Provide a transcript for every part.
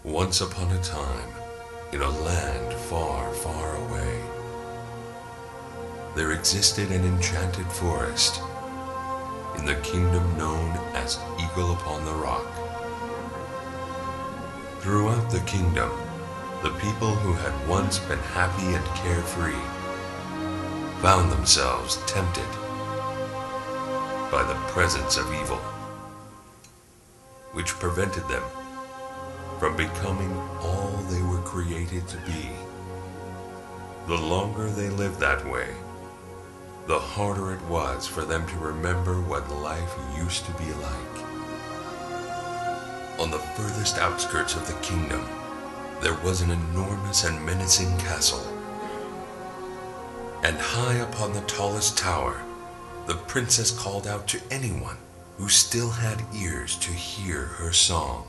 Once upon a time, in a land far, far away, there existed an enchanted forest in the kingdom known as Eagle upon the Rock. Throughout the kingdom, the people who had once been happy and carefree found themselves tempted by the presence of evil, which prevented them from becoming all they were created to be. The longer they lived that way, the harder it was for them to remember what life used to be like. On the furthest outskirts of the kingdom, there was an enormous and menacing castle. And high upon the tallest tower, the princess called out to anyone who still had ears to hear her song.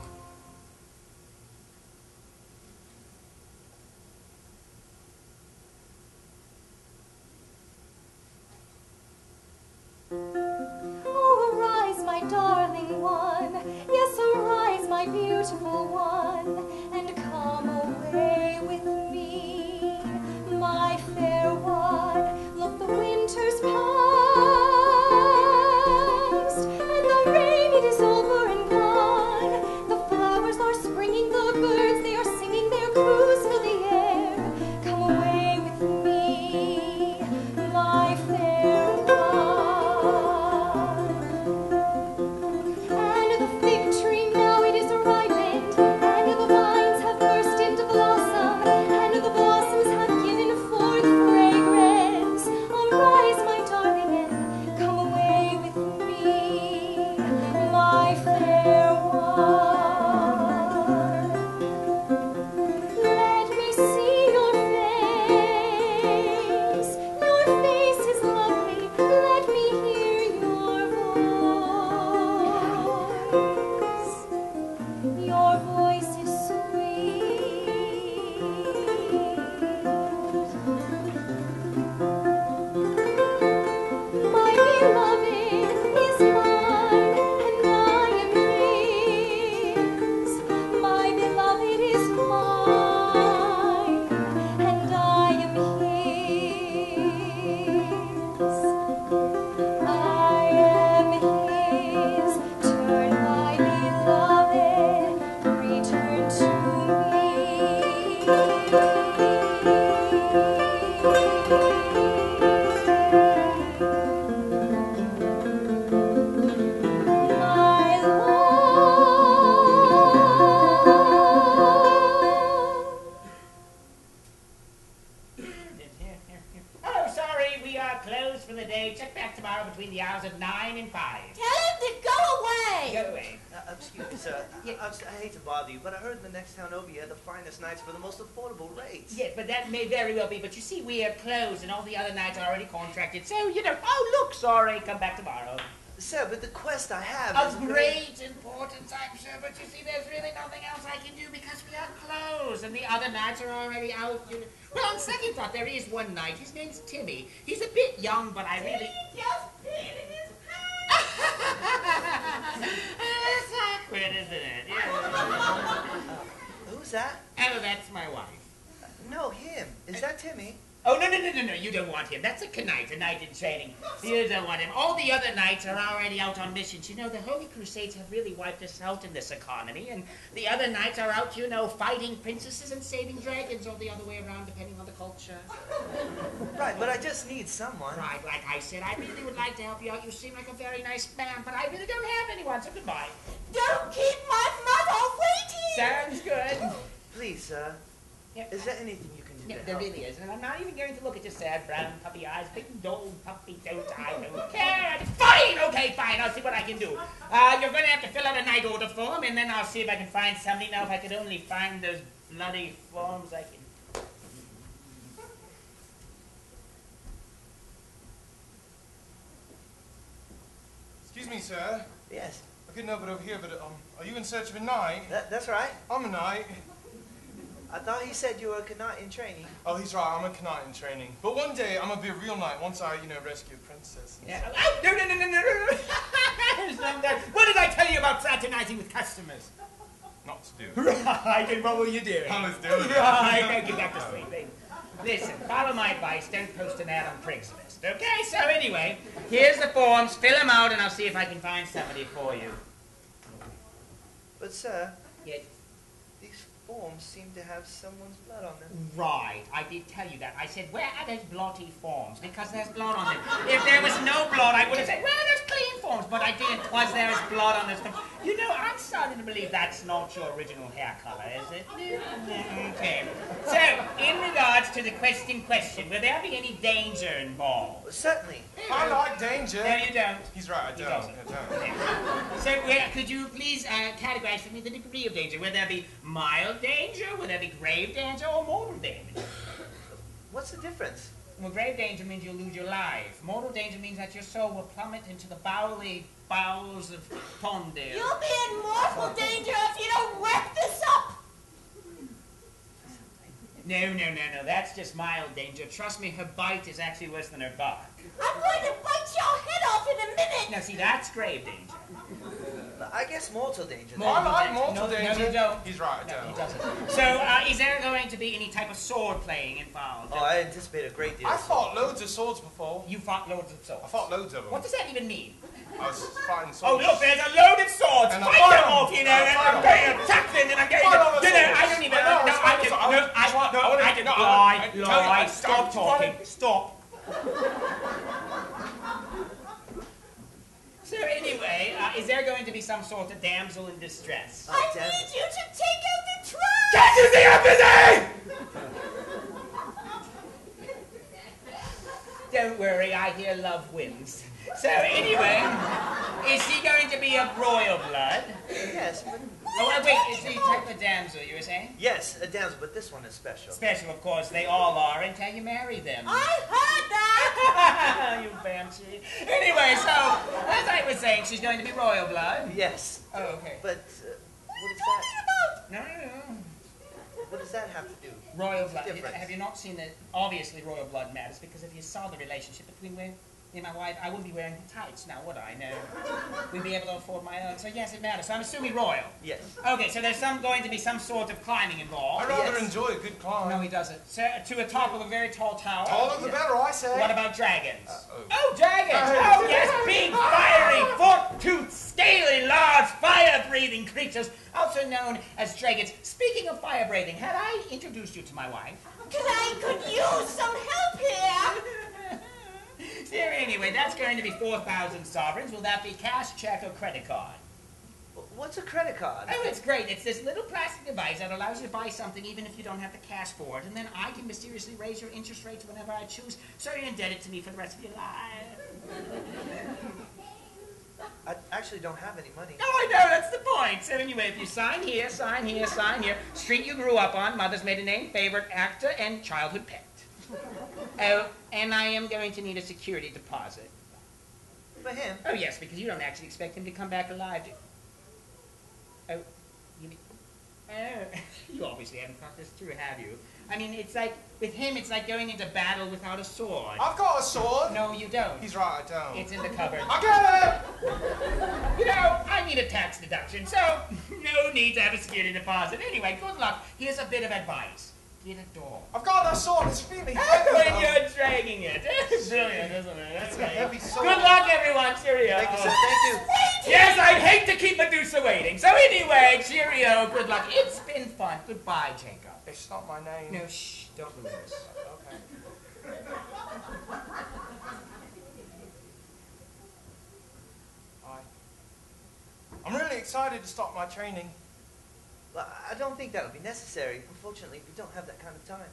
Oh, arise, my darling one, yes, arise, my beautiful one, and come away with me, my fair one. Look, the winter's past, and the rain, it is over and gone. The flowers are springing, the birds, they are singing, their coos fill the air. Come away with me, my fair one. And the fig tree now it is ripened, and the vines have burst into blossom, and the blossoms have given forth fragrance. Arise, my darling, and come away with me, my fair one. Let me see your face. Your face is lovely. Let me hear your voice. Your voice is sweet. My beloved is mine, and I am his. My beloved is mine, and I am his. I am his. Turn, my beloved, return to my love. Oh, sorry, we are closed for the day. Check back tomorrow between the hours of 9 and 5. Tell him to go away. Go away. Excuse me, sir. I hate to bother you, but I heard in the next town over you had the finest nights for the most affordable rates. Yes, but that may very well be. But you see, we are closed, and all the other nights are already contracted. So, you know, oh, look, sorry, come back tomorrow. Sir, but the quest I have is Of great importance, I'm sure, but you see, there's really nothing else I can do because we are closed, and the other nights are already out. You know. Well, on second thought, there is one night. His name's Timmy. He's a bit young, but I really... Just peed in his It's awkward, isn't it? Yeah. Who's that? Oh, that's my wife. No, him. Is that Timmy? Oh, no, you don't want him. That's a knight in training. You don't want him. All the other knights are already out on missions. You know, the Holy Crusades have really wiped us out in this economy, and the other knights are out, you know, fighting princesses and saving dragons, or the other way around, depending on the culture. Right, but I just need someone. Right, like I said, I really would like to help you out. You seem like a very nice man, but I really don't have anyone, so goodbye. Don't keep my mother waiting. Sounds good. Please, sir. Yeah. Is there anything you can do Yeah, to there help? really is, and I'm not even going to look at your sad brown puppy eyes. Big dull puppy, don't I? Don't care. Fine, okay, fine. I'll see what I can do. You're going to have to fill out a night order form, and then I'll see if I can find somebody. Now, if I could only find those bloody forms, I can. Excuse me, sir. Yes. I couldn't help it over here, but are you in search of a knight? That's right. I'm a knight. I thought he said you were a knight in training. Oh, he's right. I'm a knight in training. But one day I'm gonna be a real knight once I, rescue a princess. Yeah. Oh, no. What did I tell you about fraternizing with customers? not to do. Right, and what were you doing? I was doing it. Right, don't get back to sleeping. Listen, follow my advice, don't post an ad on Craigslist. Okay, so anyway, here's the forms, fill them out, and I'll see if I can find somebody for you. But, sir, Yes. these forms seem to have someone's blood on them. Right, I did tell you that. I said, where are those blotty forms? Because there's blood on them. If there was no blood, I would have said, where are those clean forms? But I didn't, because there is blood on those forms. You know, I'm starting to believe that's not your original hair color, is it? Okay. So, in regards to the question, will there be any danger involved? Well, certainly. I like danger. No, you don't. He's right, I He don't. doesn't. So, could you please categorize for me the degree of danger? Will there be mild danger? Will there be grave danger or mortal danger? What's the difference? Well, grave danger means you'll lose your life. Mortal danger means that your soul will plummet into the bowels of Tondale. You'll be in mortal danger if you don't work this up. No, that's just mild danger. Trust me, her bite is actually worse than her bark. I'm going to bite your head off in a minute. Now, see, that's grave danger. I guess mortal danger. then. I like mortal No, danger. you don't. He's right, I No, don't. he doesn't. So, is there going to be any type of sword playing involved? Oh, I anticipate a great deal. I fought loads of swords before. You fought loads of swords. I fought loads of them. What does that even mean? I was fighting Oh, swords. look, there's a load of swords. And I Fight fight them 'em. off, you know, And I and fight I'm 'em. going to attack them, and I'm going Fight to... all the No, I swords. don't even... I know, No, I can... Lie. Stop talking. Stop. So anyway, is there going to be some sort of damsel in distress? Oh, I damn need it. you to take out the trash. Can't you see I'm busy? Don't worry, I hear love wins. So anyway, is she going to be of royal blood? Yes, but... Oh, wait, is she type of damsel, you were saying? Yes, a damsel, but this one is special. Special, of course, they all are until you marry them. I heard that. You banshee. Anyway, so, as I was saying, she's going to be royal blood. Yes, Oh, okay. but what is that? No. What does that have to do? Royal What's the blood. difference? Have you not seen that? Obviously, royal blood matters because if you saw the relationship between me and my wife, I wouldn't be wearing tights now, would I? No. We'd be able to afford my own. So yes, it matters. So I'm assuming royal. Yes. Okay, so there's going to be some sort of climbing I involved. rather Yes. enjoy a good climb. No, he doesn't. So, to the top of a very tall tower. Taller the better, I say. What about dragons? oh. Oh, dragons! Oh, yes, big, fiery, fork-toothed, scaly, large, fire-breathing creatures, also known as dragons. Speaking of fire-breathing, had I introduced you to my wife? Because I could use some help here. So anyway, that's going to be 4,000 sovereigns. Will that be cash, check, or credit card? What's a credit card? Oh, it's great. It's this little plastic device that allows you to buy something even if you don't have the cash for it. And then I can mysteriously raise your interest rates whenever I choose, so you're indebted to me for the rest of your life. I actually don't have any money. No, I know, that's the point. So anyway, if you sign here, sign here, sign here, street you grew up on, mother's maiden name, favorite actor, and childhood pet. Oh, and I am going to need a security deposit. For him? Oh, yes, because you don't actually expect him to come back alive. Oh, you mean... Oh, you obviously haven't thought this through, have you? I mean, it's like, with him, it's like going into battle without a sword. I've got a sword. No, you don't. He's right, I don't. It's in the cupboard. I get it! You know, I need a tax deduction, so no need to have a security deposit. Anyway, good luck. Here's a bit of advice. Get a door. I've got that sword, it's really When heavy. you're dragging it. Brilliant, isn't it? That's It's a heavy sword. Good luck, everyone. Cheerio. Thank you, sir. Thank you. Yes, I'd hate to keep Medusa waiting. So anyway, cheerio. Good luck. It's been fun. Goodbye, Jacob. It's not my name. No, shh. Don't lose. Okay. Hi. I'm really excited to start my training. Well, I don't think that'll be necessary. Unfortunately, we don't have that kind of time.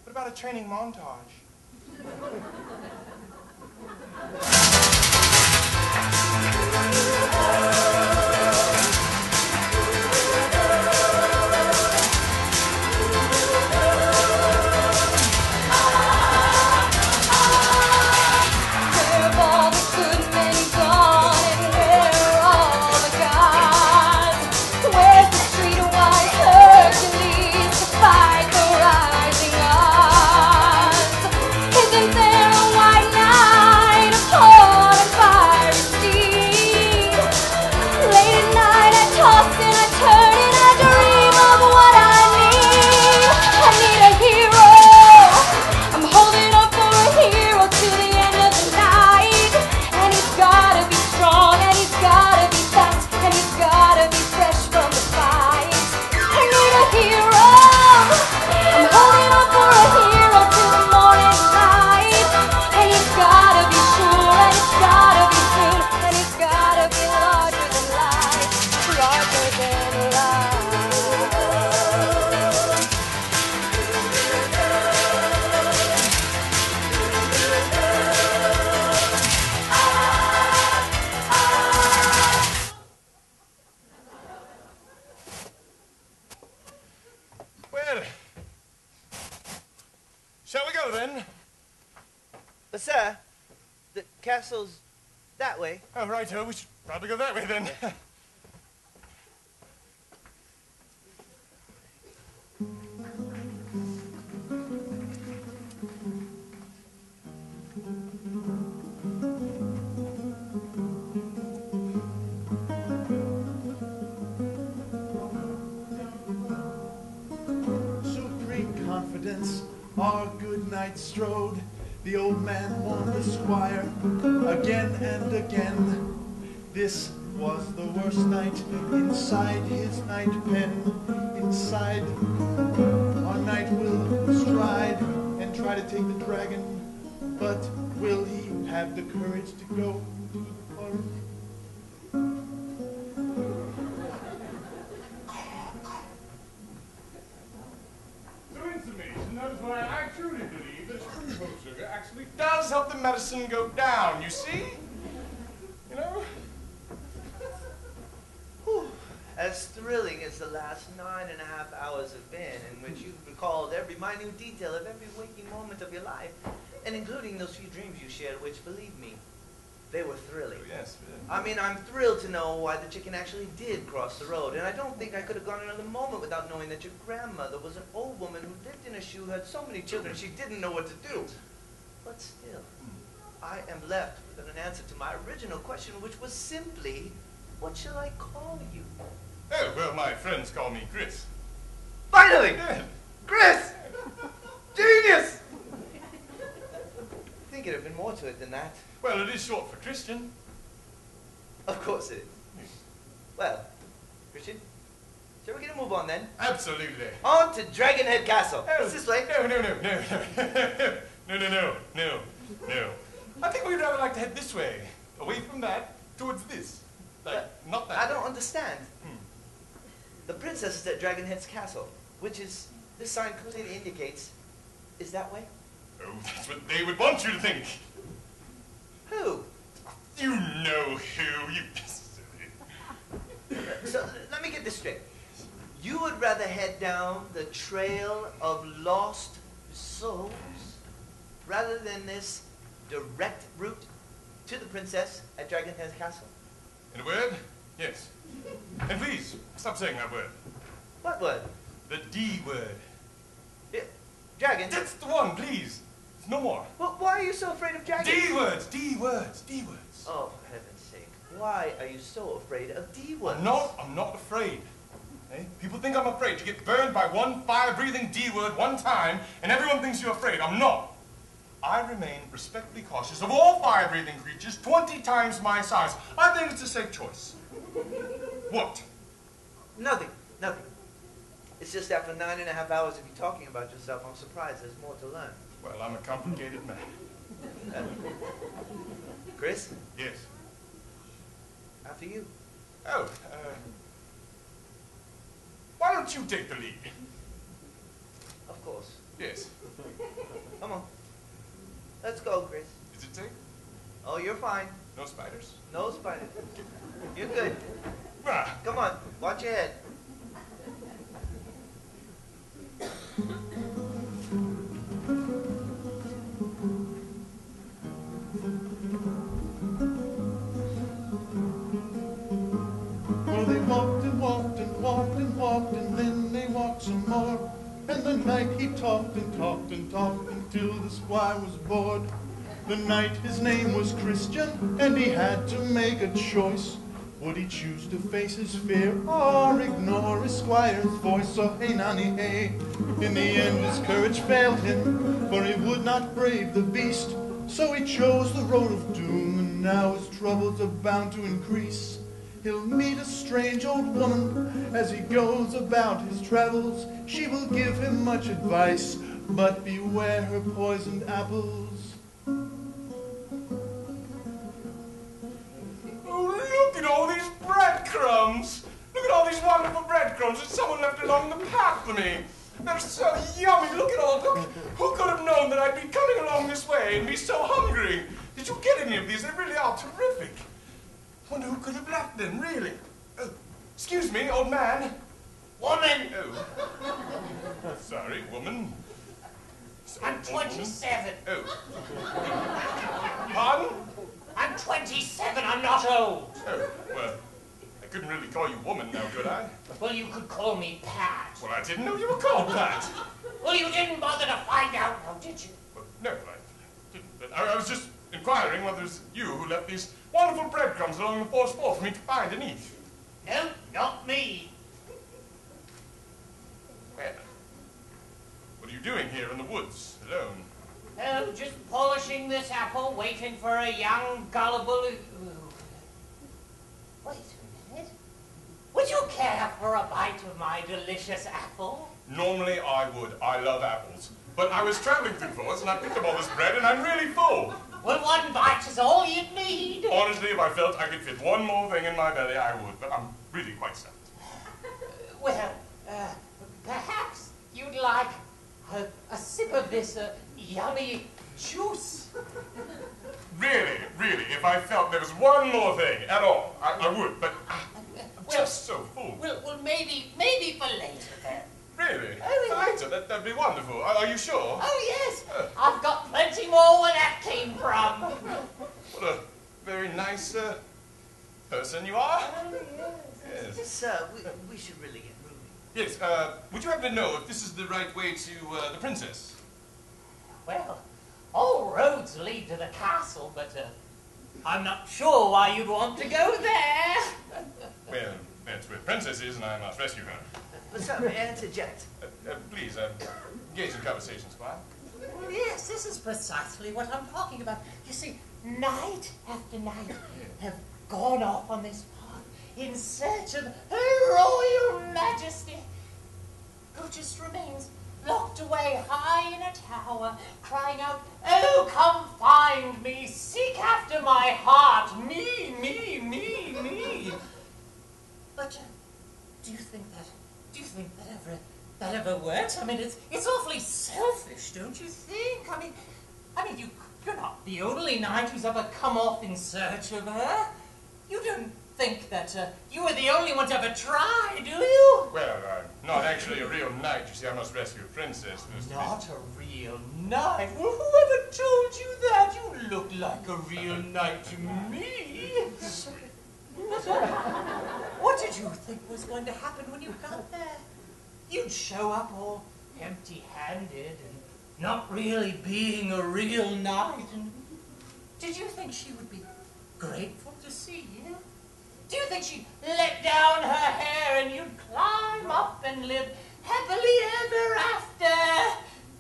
What about a training montage? Where have all the good men gone, and where are all the gods? Where's the streetwise Hercules to fight the rising odds? Isn't there a white knight upon a fiery steed? then. But, sir, the castle's that way. Oh, righto, we should probably go that way then. Supreme confidence, our good knight strode. The old man warned the squire again and again. This was the worst night inside his night pen. Inside, our knight will stride and try to take the dragon, but will he have the courage to go to the forest? So inflammation, that is why I truly believe that sugar sugar actually does help the medicine go down, you see? You know? Whew. As thrilling as the last 9.5 hours have been, in which you've recalled every minute detail of every waking moment of your life, and including those few dreams you shared, which, believe me, they were thrilling. Oh, yes. I mean, I'm thrilled to know why the chicken actually did cross the road, and I don't think I could have gone another moment without knowing that your grandmother was an old woman who lived in a shoe, had so many children she didn't know what to do. But still, I am left with an answer to my original question, which was simply, what shall I call you? Oh, well, my friends call me Chris. Finally! Yeah. Chris! Genius! I think it'd have been more to it than that. Well, it is short for Christian. Of course it is. Well, Christian, shall we get a move on then? Absolutely. On to Dragonhead Castle. Oh, It's this way. No. No. I think we'd rather like to head this way. Away from that, towards this. Like, not that I way. don't understand. The princess is at Dragonhead's castle, which is, this sign clearly indicates, is that way? Oh, that's what they would want you to think. Who? You know who. You... So, let me get this straight. You would rather head down the trail of lost souls rather than this direct route to the princess at Dragonhead's castle? In a word, yes. And please, stop saying that word. What word? The D word. Dragon? That's the one, please. No more. Well, why are you so afraid of dragons? D words, D words, D words. Oh, for heaven's sake. Why are you so afraid of D words? I'm not afraid. Eh? People think I'm afraid. You get burned by one fire-breathing D word one time, and everyone thinks you're afraid. I'm not. I remain respectfully cautious of all fire-breathing creatures 20 times my size. I think it's a safe choice. What? Nothing. It's just after 9.5 hours of you talking about yourself, I'm surprised there's more to learn. Well, I'm a complicated man. Chris, Yes. after you. Oh, why don't you take the lead? Of course. Yes. Come on. Let's go, Chris. Is it safe? Oh, you're fine. No spiders? No spiders. You're good. Ah. Come on. Watch your head. Well, they walked and walked and walked and walked, and then they walked some more. And the knight he talked and talked and talked until the squire was bored. The knight, his name was Christian, and he had to make a choice. Would he choose to face his fear or ignore his squire's voice? So hey nanny hey, in the end his courage failed him, for he would not brave the beast. So he chose the road of doom, and now his troubles are bound to increase. He'll meet a strange old woman as he goes about his travels. She will give him much advice, but beware her poisoned apples. Oh, look at all these breadcrumbs! Look at all these wonderful breadcrumbs that someone left along the path for me. They're so yummy. Look at all. Look. Who could have known that I'd be coming along this way and be so hungry? Did you get any of these? They really are terrific. Wonder who could have left them, really? Oh, excuse me, old man. Woman! Oh. Sorry, woman. I'm 27. Oh. Pardon? I'm 27. I'm not old. Oh, well, I couldn't really call you woman now, could I? Well, you could call me Pat. Well, I didn't know you were called that. Well, you didn't bother to find out, now, did you? Well, no, I didn't. But I was just inquiring whether it's you who left these wonderful breadcrumbs along the forest floor for me to find and eat. No, not me. Well, what are you doing here in the woods, alone? Oh, just polishing this apple, waiting for a young, gullible... Wait a minute. Would you care for a bite of my delicious apple? Normally I would. I love apples. But I was traveling through the forest and I picked up all this bread and I'm really full. Well, one bite is all you'd need. Honestly, if I felt I could fit one more thing in my belly, I would. But I'm really quite stuffed. Well, perhaps you'd like a sip of this yummy juice. Really, really, if I felt there was one more thing at all, I would. But I'm just so full. Well, maybe for later then. Really? Oh, For later? That'd be wonderful. Are you sure? Oh, yes. I've got plenty more where that came from. What a very nice person you are. Yes. Sir, we should really get moving. Yes, would you happen to know if this is the right way to the princess? Well, all roads lead to the castle, but I'm not sure why you'd want to go there. Well, that's where the princess is and I must rescue her. But sir, may I interject? Please, engage in conversation, Squire. Yes, this is precisely what I'm talking about. You see, night after night, have gone off on this path in search of Her Royal Majesty, who just remains locked away high in a tower, crying out, "Oh, come find me, seek after my heart, me, me, me, me." But do you think that ever works? I mean, it's awfully selfish, don't you think? I mean, you're not the only knight who's ever come off in search of her. You don't think that you were the only one to ever try, do you? Well, I'm not actually a real knight. You see, I must rescue a princess first. Not a real knight? Well, whoever told you that? You look like a real knight to me. What did you think was going to happen when you got there? You'd show up all empty-handed and not really being a real knight. And did you think she would be grateful to see you? Do you think she'd let down her hair and you'd climb up and live happily ever after?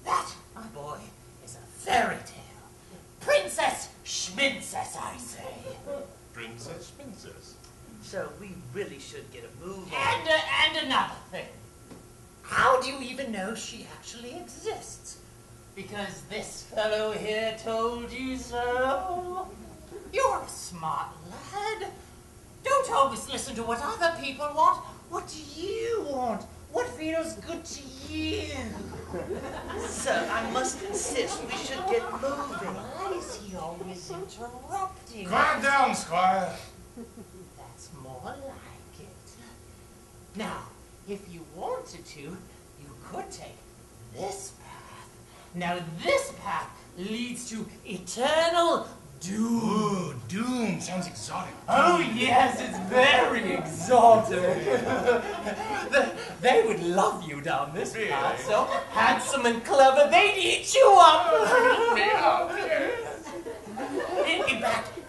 That, my boy, is a fairy tale. Princess Schmincess, I say. Princess, princess. Sir, we really should get a move on. And another thing. How do you even know she actually exists? Because this fellow here told you so? You're a smart lad. Don't always listen to what other people want. What do you want? What feels good to you? Sir, I must insist we should get moving. Why is he always interrupting? Quiet down, Squire. That's more like it. Now, if you wanted to, you could take this path. Now, this path leads to eternal doom. Ooh, doom. Sounds exotic. Oh, yes, it's very exotic. They would love you down this Really? path. So handsome and clever, they'd eat you up.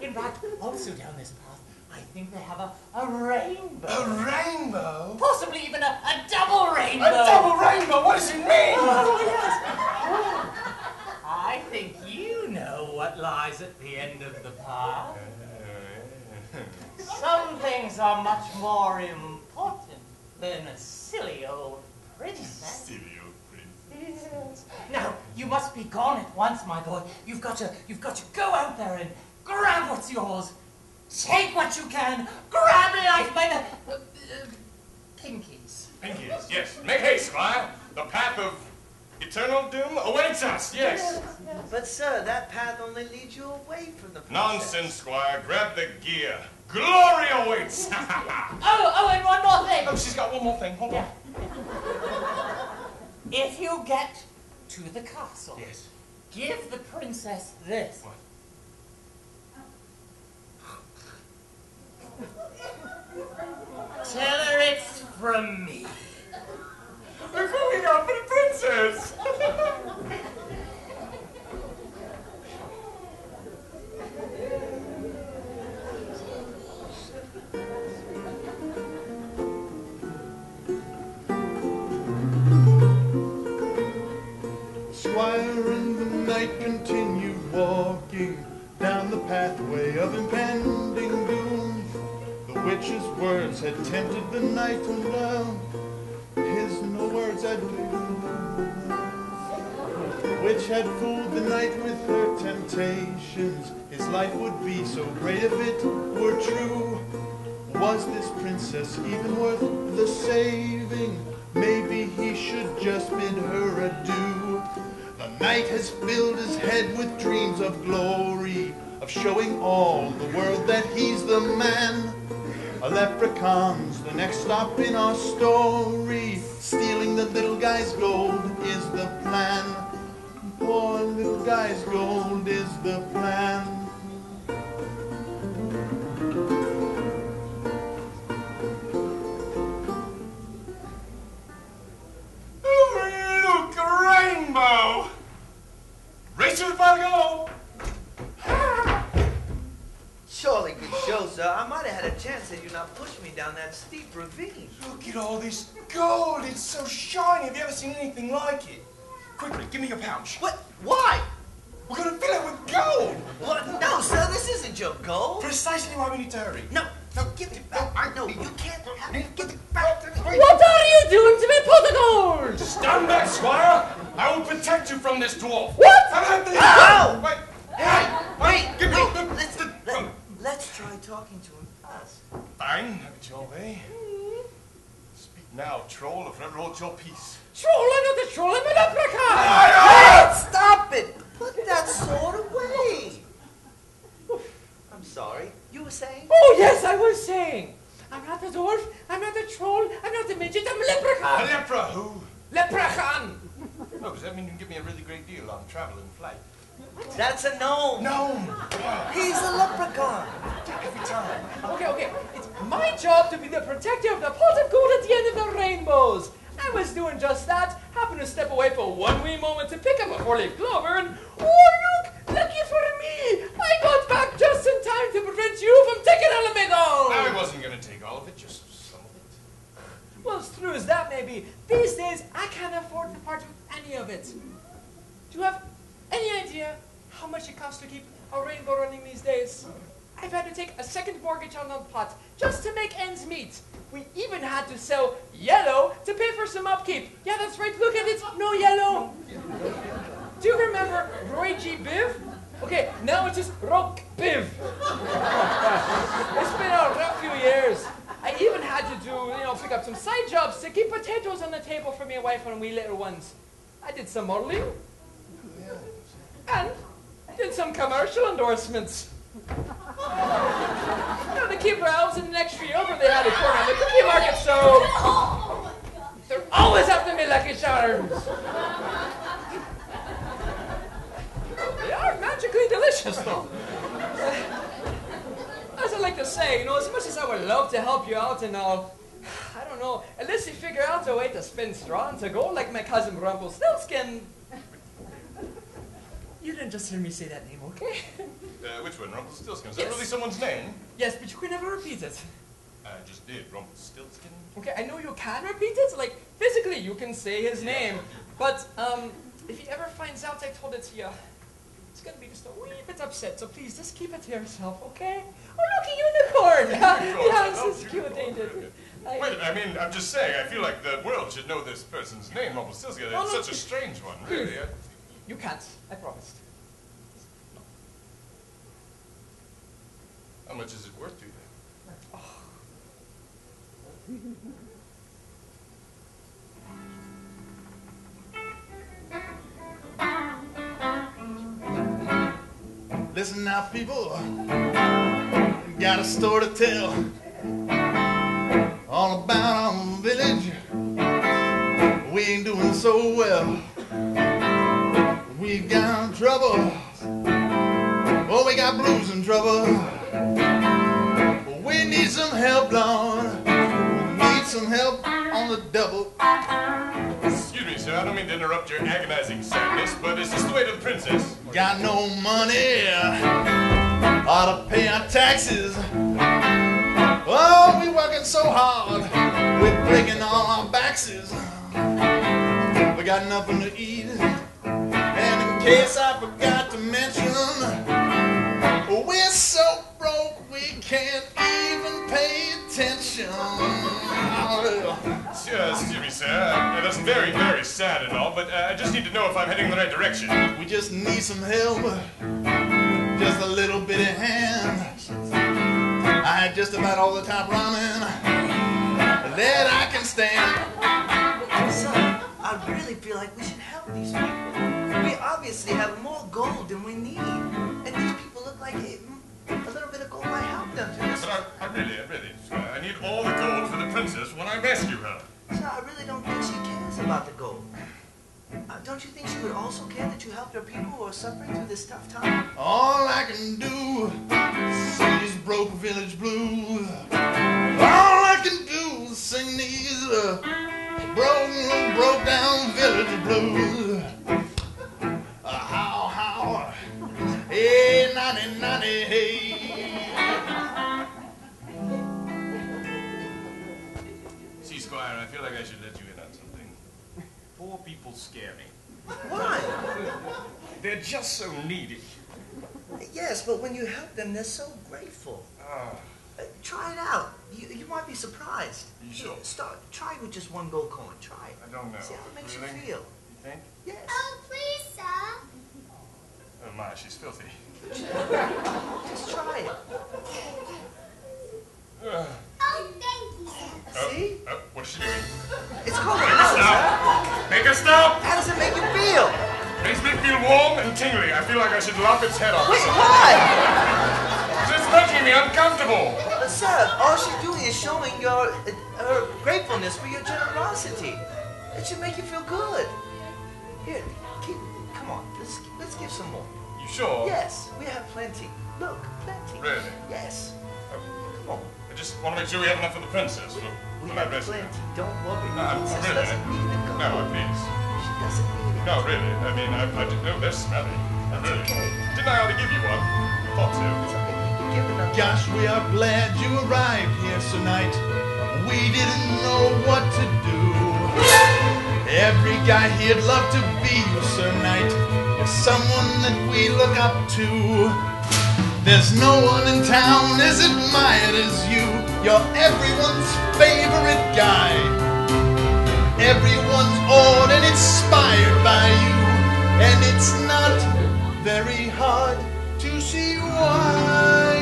In fact, also down this path, I think they have a rainbow. A rainbow? Possibly even a double rainbow. A double rainbow? What does it mean? Oh, yes. I think you know what lies at the end of the path. Some things are much more important than a silly old princess. Silly old princess. Yes. Now, you must be gone at once, my boy. You've got to go out there and grab what's yours. Take what you can. Grab life by the pinkies. Pinkies, yes. Make haste, Squire. The path of eternal doom awaits us, yes. But sir, that path only leads you away from the princess. Nonsense, Squire. Grab the gear. Glory awaits. Oh, and one more thing. Oh, she's got one more thing. Hold on. If you get to the castle. Yes. Give the princess this. What? Tell her it's from me. Look who we got for the princess! Squire and the knight continued walking down the pathway of impending doom. The witch's words had tempted the knight undone. His no words had which had fooled the knight with her temptations. His life would be so great if it were true. Was this princess even worth the saving? Maybe he should just bid her adieu. The knight has filled his head with dreams of glory, of showing all the world that he's the man. A leprechaun's the next stop in our story. Stealing the little guy's gold is the plan. Poor little guy's gold is the plan. Oh, look, a rainbow! Race to the final goal! Surely good show, sir. I might have had a chance had you not pushed me down that steep ravine. Look at all this gold. It's so shiny. Have you ever seen anything like it? Quickly, give me your pouch. What? Why? We're going to fill it with gold. What? No, sir, this isn't your gold. Precisely why we need to hurry. No, give it back. No, you can't have it. Give it back to me. What are you doing to me, pot of gold? Stand back, Squire. I will protect you from this dwarf. What? No! Wait. Wait, Give me let's try talking to him first. Fine, have it your way. Speak now, troll, or forever hold your peace. Troll, I'm not a troll, I'm a leprechaun! Hey, stop it! Put that sword away. I'm sorry. You were saying? Oh, yes, I was saying. I'm not a dwarf, I'm not a troll, I'm not a midget, I'm a A leprechaun! lepra who? Leprechaun! Oh, does that mean you can give me a really great deal on travel and flight? That's a gnome. No. He's a leprechaun. Every time. Okay, it's my job to be the protector of the pot of gold at the end of the rainbows. I was doing just that, happened to step away for one wee moment to pick up a four-leaf clover, and oh look, lucky for me, I got back just in time to prevent you from taking all of my gold. I wasn't going to take all of it, just some of it. Well, as true as that may be, these days I can't afford to part with any of it. Do you have any idea how much it costs to keep a rainbow running these days? I've had to take a second mortgage on the pot just to make ends meet. We even had to sell yellow to pay for some upkeep. Yeah, that's right, look at it, no yellow. Do you remember Roy G. Biv? Okay, now it's just Rock Biv. It's been a rough few years. I even had to pick up some side jobs to keep potatoes on the table for my wife and we little ones. I did some modeling. And did some commercial endorsements. To keep our elves in the next year over, they had a corner on the cookie market, so they're always after me lucky charms. They are magically delicious, though. As I like to say, as much as I would love to help you out and all, I don't know, unless you figure out a way to spin straw into gold like my cousin Rumpelstiltskin. You didn't just hear me say that name, okay? Which one? Rumpelstiltskin? Is that really someone's name? Yes, but you can never repeat it. I just did. Rumpelstiltskin? Okay, I know you can repeat it. Like, physically, you can say his name. But, if he ever finds out I told it to you, it's gonna be just a wee bit upset. So please, just keep it to yourself, okay? Oh, look, a unicorn! Yeah, this is cute, ain't it? Wait, I mean, I'm just saying, I feel like the world should know this person's name, Rumpelstiltskin. It's such a strange one, really. You can't, I promised. How much is it worth to you then? Listen now, people, got a story to tell all about our village. We ain't doing so well. trouble. Oh, we got blues and trouble. We need some help, Lord. We need some help on the double. Excuse me, sir. I don't mean to interrupt your agonizing sadness, but is this the way to the princess? Got no money. Ought to pay our taxes. Oh, we working so hard. We're breaking all our backs. We got nothing to eat. And in case I forgot to mention, we're so broke we can't even pay attention. Excuse me, sir. That's very, very sad and all, but I just need to know if I'm heading in the right direction. We just need some help. Just a little bit of hand. I had just about all the top ramen that I can stand. Son, I really feel like we should help these people. We obviously have more gold than we need. And these people look like a little bit of gold might help them to this. But I really, I need all the gold for the princess when I rescue her. Sir, I really don't think she cares about the gold. Don't you think she would also care that you helped her people who are suffering through this tough time? All I can do is sing these broke village blues. All I can do is sing these broke down village blues. How, hey, nanny, hey. See, Squire, I feel like I should let you in on something. Poor people scare me. Why? They're just so needy. Yes, but when you help them, they're so grateful. Try it out. You might be surprised. You sure? Try with just one gold coin. Try it. I don't know. See how it makes Really? you feel. You think? Yes. Oh, please, sir. Oh my, she's filthy. Just try it. Oh, thank you, sir. See? Oh, what is she doing? It's called a Make her medicine. stop! Make her stop! How does it make you feel? Makes me feel warm and tingly. I feel like I should lop its head off. Wait, why? It's making me uncomfortable. Sir, all she's doing is showing her gratefulness for your generosity. It should make you feel good. Here, come on. Let's give some more. You sure? Yes, we have plenty. Look, plenty. Really? Yes. Come on. I just want to make sure we have enough for the princess. We For have my rescue. plenty. Don't worry. No, I'm Princess really. doesn't need to go. No, please. She doesn't need it. No, really. I mean, I didn't know they're smelly. Really. Didn't I ought to give you one? Thought so. It's okay. You give another. Gosh, we are glad you arrived here tonight. We didn't know what to do. Every guy here'd love to be you, Sir Knight. You're someone that we look up to. There's no one in town as admired as you. You're everyone's favorite guy. Everyone's awed and inspired by you. And it's not very hard to see why.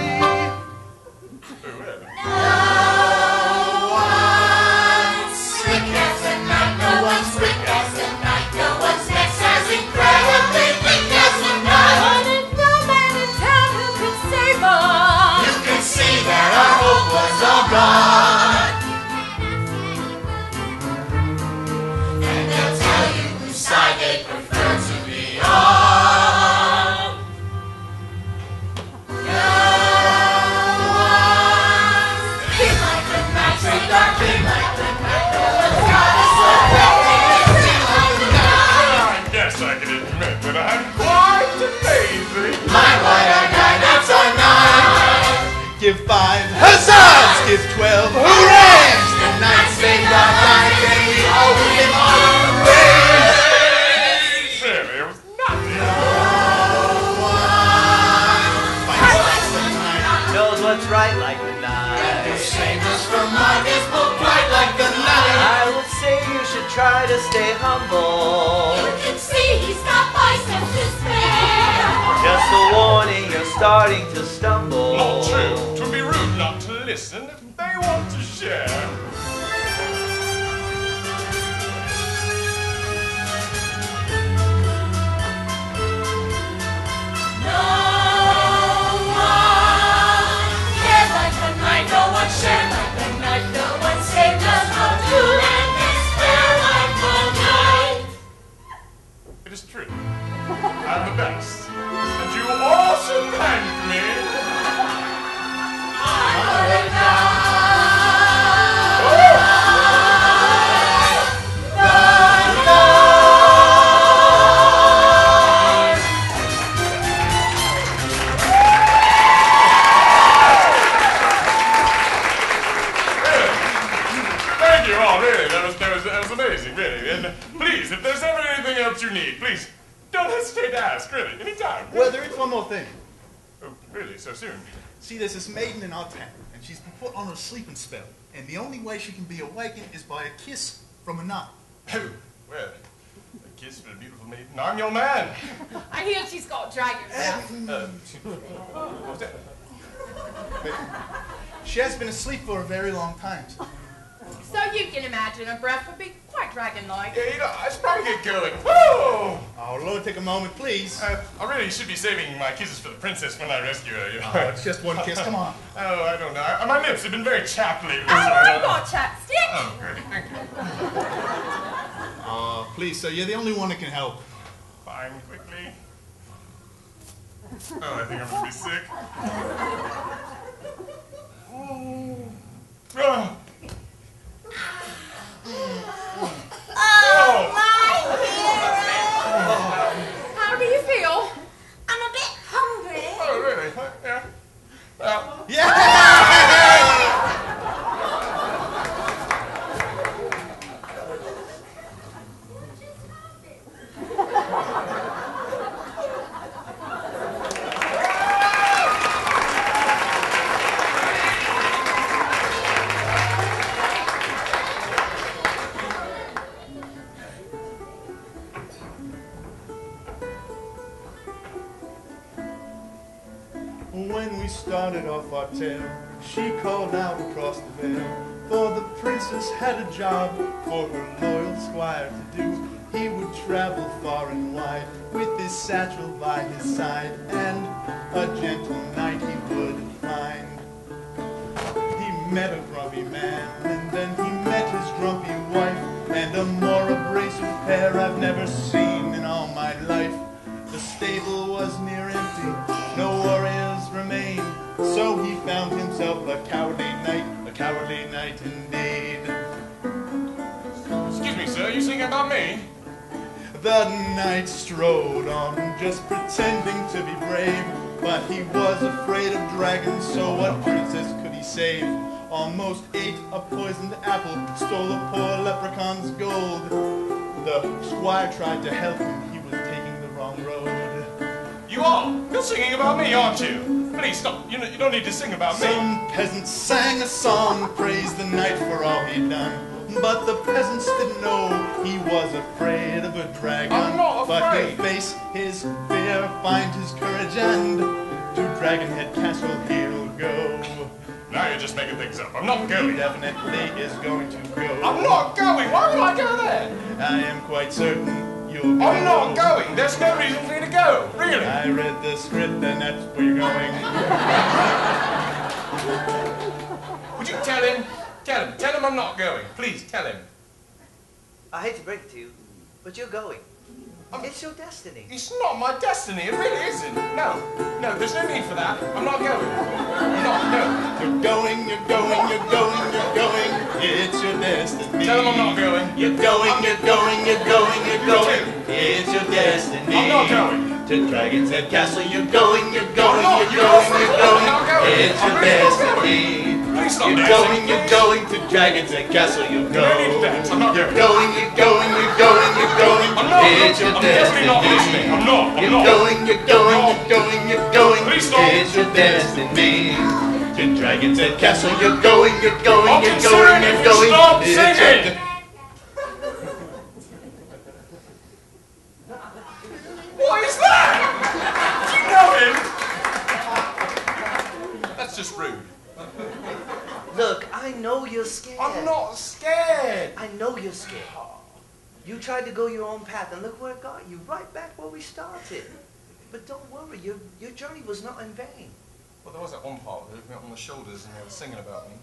Give 5 huzzahs, give 12 hoorays. The night saved our lives and we all live on praise. Really, it was nothing. No one fights the night. Knows what's right like the night. Saved us from our dismal plight like the night. I would say you should try to stay humble. You can see he's got biceps to spare. Just a warning, you're starting to stumble. Not true. 'Twould be rude not to listen if they want to share. No one cared like the night. No one shared like the night. No one saved us from to and despair like the night. It is true. I'm the best. thank you all, really. That was amazing, really. And please, if there's ever anything else you need, please don't hesitate to ask, really, anytime. Well, there is one more thing. Oh, really, so soon? See, there's this maiden in our town, and she's been put on a sleeping spell. And the only way she can be awakened is by a kiss from a knight. Oh, well, a kiss for a beautiful maiden. I'm your man. I hear she's got dragons now. What's that? But she has been asleep for a very long time. So you can imagine her breath would be quite dragon-like. Yeah, you know, I should probably get going. Whoa! Oh, Lord, take a moment, please. I really should be saving my kisses for the princess when I rescue her. You know? Oh, it's just one kiss. Come on. Oh, I don't know. My lips have been very chapped lately. Oh, I got chapstick. Oh, great. Thank you. Oh, please, sir, you're the only one that can help. Fine, quickly. Oh, I think I'm going to be sick. Oh. Oh, my hero! How do you feel? I'm a bit hungry. Oh, really? Yeah. Well. Yeah! When we started off our tale, she called out across the vale, for the princess had a job for her loyal squire to do. He would travel far and wide with his satchel by his side, and a gentle knight he would find. He met a grumpy man, and then he met his grumpy wife, and a more abrasive pair I've never seen in all my life. The stable was near empty, no warriors remained, so he found himself a cowardly knight indeed. Excuse me, sir, you singing about me? The knight strode on, just pretending to be brave, but he was afraid of dragons, so what princess could he save? Almost ate a poisoned apple, stole a poor leprechaun's gold. The squire tried to help him, he was taking the wrong road. You are? You're singing about me, aren't you? Please stop. You don't need to sing about me. Some peasants sang a song, praised the knight for all he'd done. But the peasants didn't know he was afraid of a dragon. I'm not afraid. But he'll face his fear, find his courage, and to Dragonhead Castle he'll go. Now you're just making things up. I'm not going. He definitely is going to go. I'm not going. Why would I go there? I am quite certain you'll go. I'm not going. There's no reason for me to go. Really. I read the script and that's where you're going. Would you tell him? Tell him I'm not going. Please, tell him. I hate to break it to you, but you're going. It's your destiny. It's not my destiny. It really isn't. No, there's no need for that. I'm not going. I'm not, no. You're going, you're going, you're going, you're going. It's your destiny. Tell him I'm not going. You're going, you're going, you're going, you're going. It's your destiny. I'm not going. To Dragon's Head Castle, you're going, you're going, I'm not. you're going, you're going. I'm not going. It's your I'm really not destiny. Please stop You're dancing. going, you're going to Dragon's Head Castle, you go. No need to dance. I'm not You're going. going, you're going, you're going, you're going. I'm not. It's your I'm definitely not destiny. listening. I'm not. I'm You're not. going, you're going, you're going, you're going. Please stop. It's your destiny. To Dragon's Head Castle, you're going, you're going, I'll you're consider going, it if you're you going. stop It's your singing. What is that? Do you know him? That's just rude. Look, I know you're scared. I'm not scared. I know you're scared. You tried to go your own path, and look where it got you, right back where we started. But don't worry, your journey was not in vain. Well, there was that one part where they looked me up on the shoulders and they were singing about me.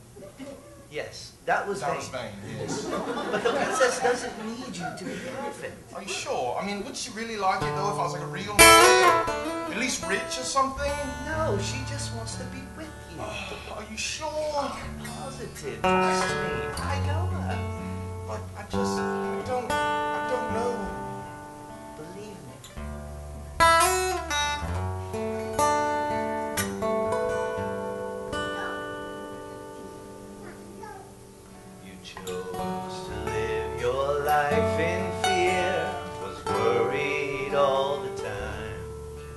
Yes, that was That vain. was vain, yes. But the princess doesn't need you to be perfect. Are you sure? I mean, would she really like it, though, if I was like a real man? At least rich or something? No, she just wants to be with you. Are you sure? Positive. Trust me. I know her. But I don't know. Believe me. You chose chose to live your life in fear, was worried all the time.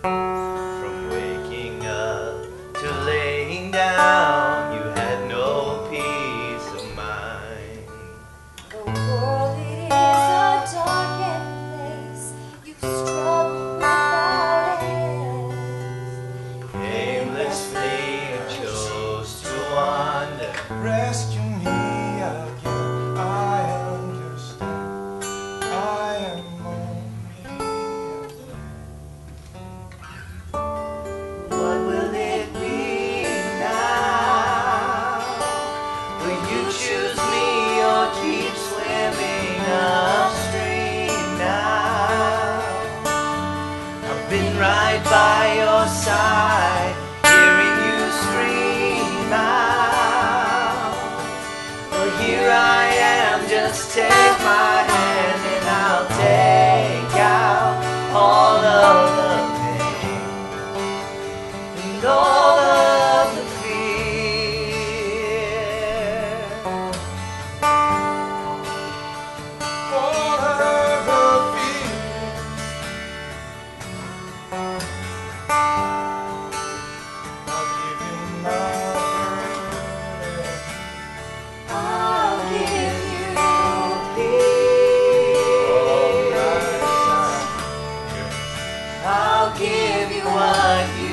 From waking up to laying down, you had no peace of mind. The world, it is a darkened place. You struggle without end. Aimlessly you chose to wander. Rescue me again, I understand. I am only What will it be now? Will you choose me or keep swimming upstream now? I've been right by your side, hearing you scream out. Well, here I am, just take my hand and I'll take out all of the pain and all of the fear. whatever fear. I'll give you my burden. I'll give you peace. I'll give you what you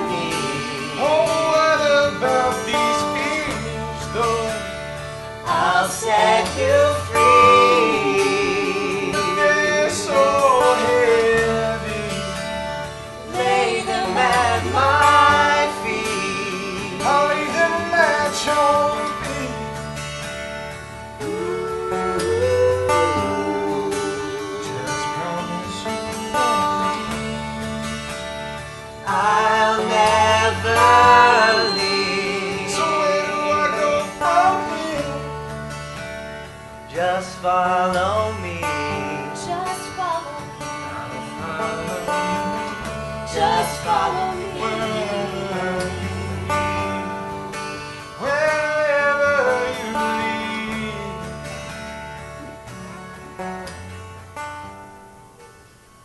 need. Oh, what about these fears, though? I'll set you free. They're so heavy. Lay them at my feet. I'll lay them at your feet. Just promise you I'll never leave. So where do I go from here? Just follow me. Just follow me. Just follow me. Wherever you lead.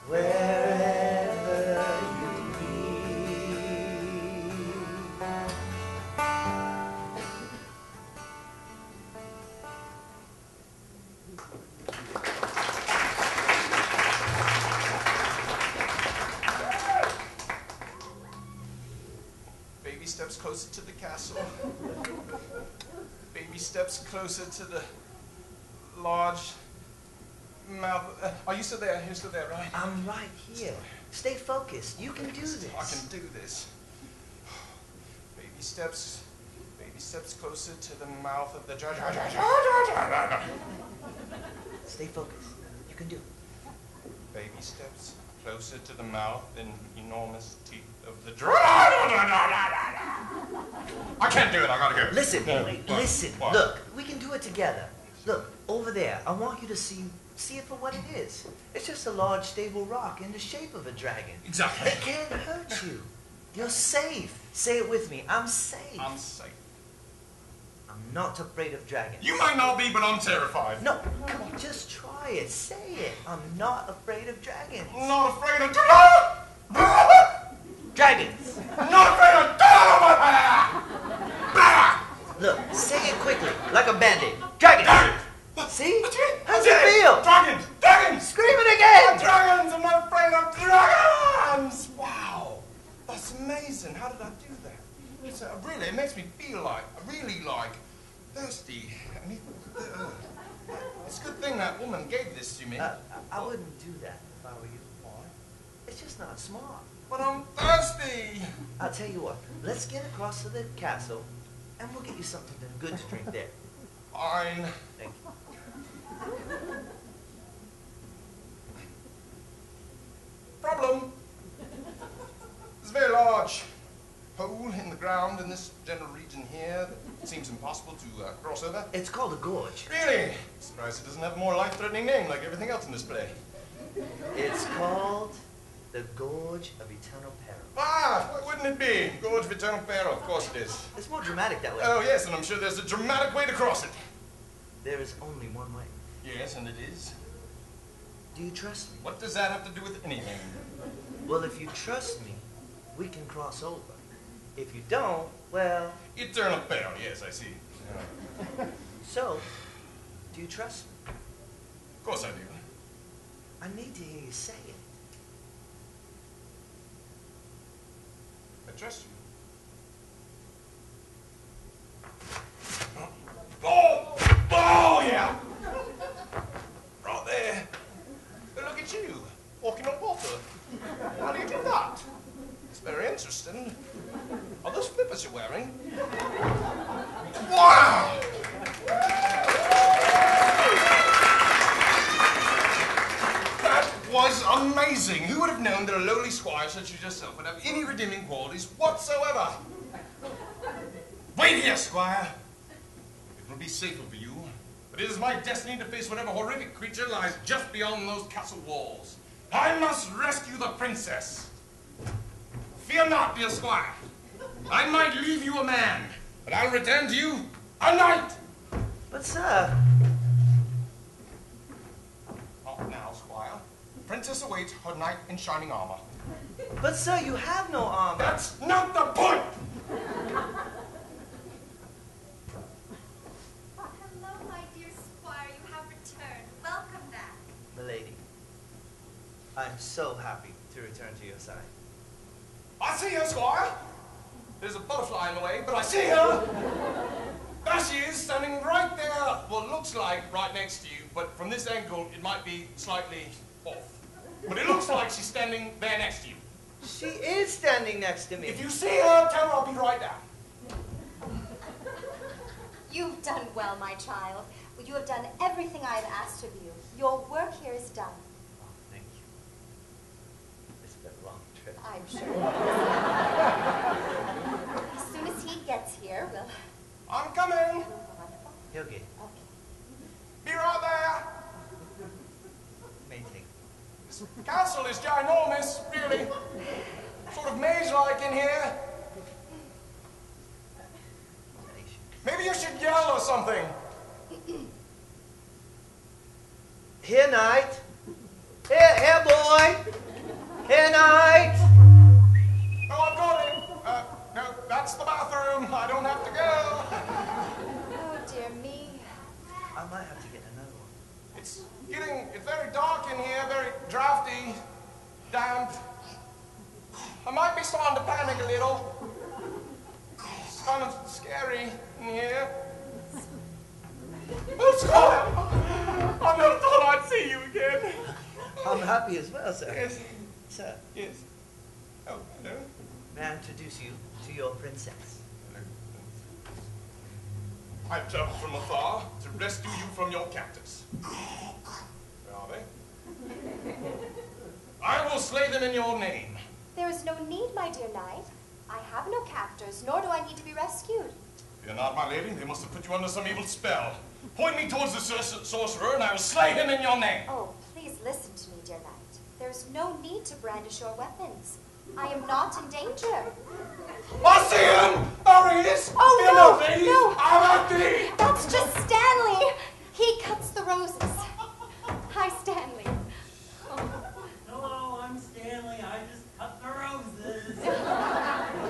Wherever you lead. Baby steps closer to the castle. Baby steps closer to the large mouth. Are you still there? You're still there, right? I'm right here. Stay focused. You can do this. I can do this. Baby steps closer to the mouth of the judge. Stay focused. You can do it. Baby steps closer to the mouth and enormous teeth of the dragon. I can't do it. I gotta go. Listen, No, listen. what? Look, we can do it together. Look, over there. I want you to see it for what it is. It's just a large, stable rock in the shape of a dragon. Exactly. It can't hurt you. You're safe. Say it with me. I'm safe. I'm safe. I'm not afraid of dragons. You might not be, but I'm terrified. No, come on, just try it. Say it. I'm not afraid of dragons. I'm not afraid of Dragons. I'm not afraid of Look, say it quickly, like a band-aid. Dragons. See? How's it feel? Dragons! Dragons! Scream it again. Dragons! I'm not afraid of dragons! Wow! That's amazing. How did I do that? It's, really, it makes me feel like, really like, thirsty. I mean, it's a good thing that woman gave this to me. I wouldn't do that if I were you. Why? It's just not smart. But I'm thirsty! I'll tell you what. Let's get across to the castle, and we'll get you something good to drink there. Fine. Thank you. Problem. There's a very large hole in the ground in this general region here that seems impossible to cross over. It's called a gorge. Really? Surprised it doesn't have a more life-threatening name like everything else in this play. It's called the Gorge of Eternal Peril. Ah, why wouldn't it be? Gorge of Eternal Peril, of course it is. It's more dramatic that way. Oh, yes, and I'm sure there's a dramatic way to cross it. There is only one way. Yes, and it is? Do you trust me? What does that have to do with anything? Well, if you trust me, we can cross over. If you don't, well... Eternal peril, yes, I see. Yeah. So, do you trust me? Of course I do. I need to hear you say it. I trust you. Oh! Oh, yeah! Right there. Look at you, walking on water. How do you do that? It's very interesting. Are those flippers you're wearing? Wow! That was amazing. Who would have known that a lowly squire such as yourself would have any redeeming qualities whatsoever? Wait here, squire. It will be safer for you, but it is my destiny to face whatever horrific creature lies just beyond those castle walls. I must rescue the princess. Fear not, dear squire. I might leave you a man, but I'll return to you a knight. But, sir... Not now, squire. The princess awaits her knight in shining armor. But, sir, you have no armor. That's not the point! Hello, my dear squire. You have returned. Welcome back. Milady, I'm so happy to return to your side. I see her, squire. There's a butterfly in the way, but I see her. There she is, standing right there. Well, it looks like right next to you, but from this angle, it might be slightly off. But it looks like she's standing there next to you. She is standing next to me. If you see her, tell her I'll be right down. You've done well, my child. You have done everything I have asked of you. Your work here is done. Oh, thank you. It's been a long trip. I'm sure. As soon as he gets here, we'll... I'm coming. He'll get it. Okay. Be right there. May take. This castle is ginormous, really. Sort of maze-like in here. Maybe you should yell or something. Here, knight. Here, boy. Here, knight. Oh, I've got it. No, that's the bathroom. I don't have to go. Oh, dear me. I might have to get another one. It's very dark in here, very drafty, damp. I might be starting to panic a little. It's kind of scary in here. Oh, Squire! I never thought I'd see you again. I'm happy as well, sir. Yes. Sir, Yes. Oh, hello. may I introduce you to your princess? I've traveled from afar to rescue you from your captors. Where are they? I will slay them in your name. There is no need, my dear knight. I have no captors, nor do I need to be rescued. Fear not, my lady. They must have put you under some evil spell. Point me towards the sorcerer, and I will slay him in your name. Oh, please listen to me, dear knight. There's no need to brandish your weapons. I am not in danger. I see him! There he is! Oh, Fear no, not, lady. no. I'm at thee! That's just Stanley. He cuts the roses. Hi, Stanley. Hello, I'm Stanley. I just cut the roses.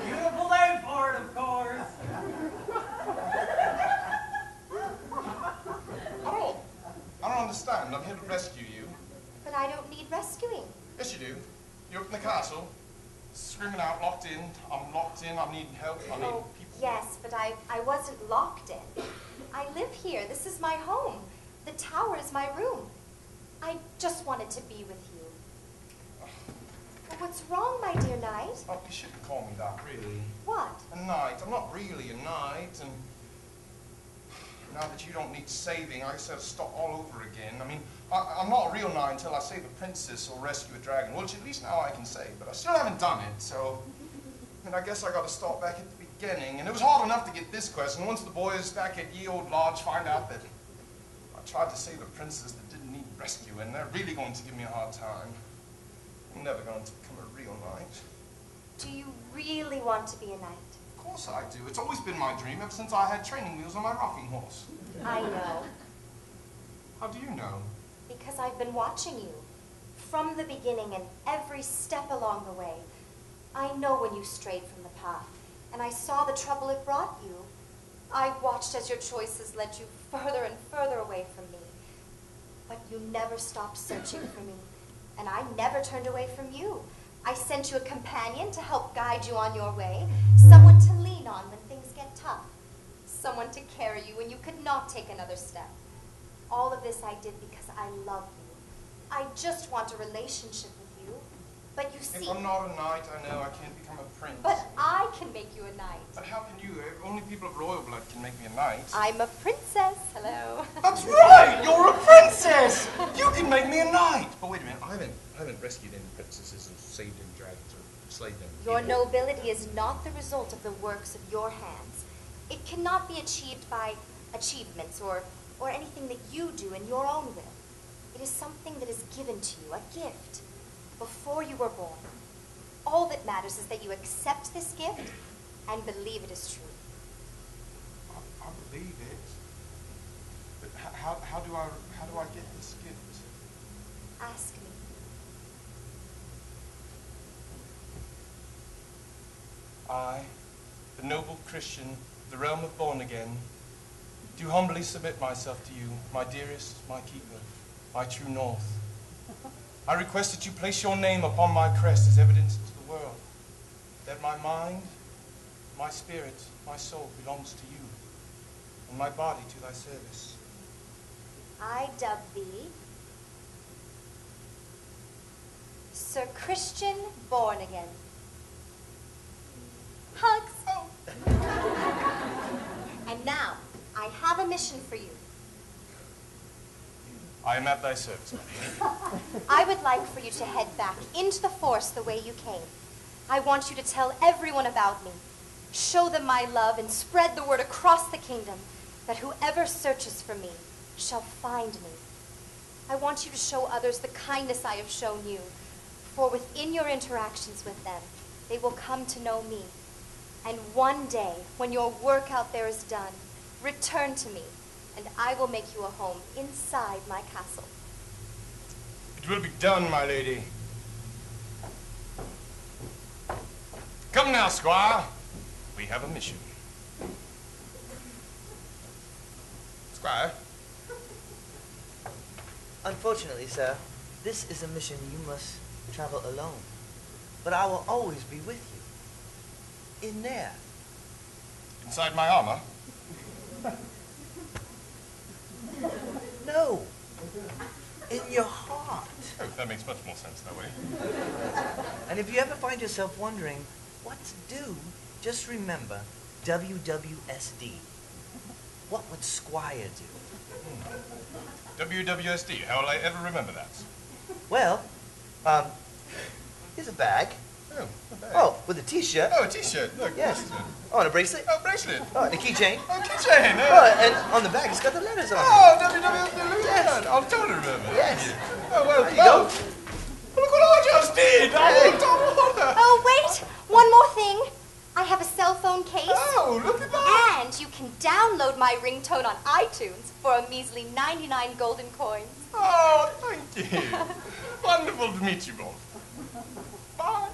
Beautiful day for it, of course. I don't understand. I'm here to rescue you. But I don't need rescuing. Yes, you do. You're up in the castle, screaming out, locked in. I'm locked in. I need help. I need Oh, people. yes, but I wasn't locked in. I live here. This is my home. The tower is my room. I just wanted to be with you. But what's wrong, my dear knight? Oh, you shouldn't call me that, really. What? A knight. I'm not really a knight, and now that you don't need saving, I guess I'll start all over again. I mean, I'm not a real knight until I save a princess or rescue a dragon, which at least now I can say, but I still haven't done it, so I mean, I guess I got to start back at the beginning. And it was hard enough to get this question once the boys back at Ye Old Lodge find out that I tried to save a princess that didn't need rescue, and they're really going to give me a hard time. I'm never going to become a real knight. Do you really want to be a knight? Of course I do. It's always been my dream ever since I had training wheels on my rocking horse. I know. How do you know? Because I've been watching you. From the beginning and every step along the way. I know when you strayed from the path, and I saw the trouble it brought you. I watched as your choices led you further and further away from me. But you never stopped searching for me, and I never turned away from you. I sent you a companion to help guide you on your way, someone to lean on when things get tough, someone to carry you when you could not take another step. All of this I did because I love you. I just want a relationship with you. But you see... If I'm not a knight, I know I can't become a prince. But I can make you a knight. But how can you? Only people of royal blood can make me a knight. I'm a princess. Hello. That's right! You're a princess! You can make me a knight! But wait a minute, I haven't rescued any princesses or saved any dragons or slayed them. Your nobility is not the result of the works of your hands. It cannot be achieved by achievements or anything that you do in your own will. It is something that is given to you, a gift, before you were born. All that matters is that you accept this gift and believe it is true. I believe it. But how do I get this gift? Ask me. I, the noble Christian of the realm of Bornegan, do humbly submit myself to you, my dearest, my keeper, my true north. I request that you place your name upon my crest as evidence to the world that my mind, my spirit, my soul belongs to you, and my body to thy service. I dub thee Sir Christian Bornegan. Hugs. Oh. And now, I have a mission for you. I am at thy service, my lady. I would like for you to head back into the forest the way you came. I want you to tell everyone about me. Show them my love and spread the word across the kingdom that whoever searches for me shall find me. I want you to show others the kindness I have shown you, for within your interactions with them, they will come to know me. And one day, when your work out there is done, return to me, and I will make you a home inside my castle. It will be done, my lady. Come now, squire. We have a mission. Squire? Unfortunately, sir, this is a mission you must travel alone. But I will always be with you. In there. Inside my armor? No. In your heart. Oh, that makes much more sense that way. And if you ever find yourself wondering what to do, just remember WWSD. What would Squire do? WWSD. How will I ever remember that? Well, here's a bag. Oh, a bag. Oh, with a t-shirt. Oh, a t-shirt. Look. Yes. Oh, and a bracelet. Oh, bracelet. Oh, and a keychain. Oh, keychain. Oh, and on the back it's got the letters on it. Oh, WWSD. Yes. I'll totally remember. Yes. Oh, well, There you go. Look what I just did. I looked on water. Oh, wait! One more thing. I have a cell phone case. Oh, look at that. And you can download my ringtone on iTunes for a measly 99 golden coins. Oh, thank you. Wonderful to meet you both. Bye.